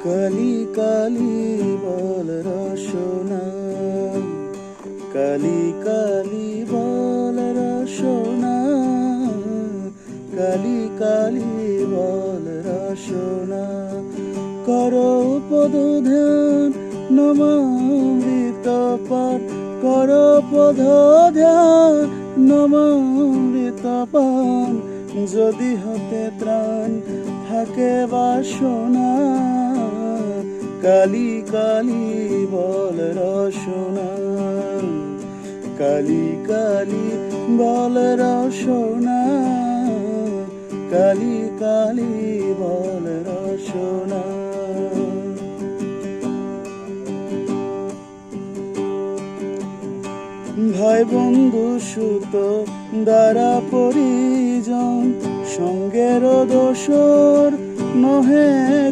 কালি কালি বল রসনা, কালি কালি বল রসনা, কালি কালি বল রসনা। করো পদ ধ্যান নমামৃত পান, করো পদ ধ্যান নমামৃত পান। যদি হতে ত্রাণ থাকে বাসনা, কালি কালি বল রসনা, কালি কালি বল রসনা, কালি কালি বল রসনা। ভাই বন্ধু সুত দ্বারা পরিজন, সঙ্গের দোসর নহে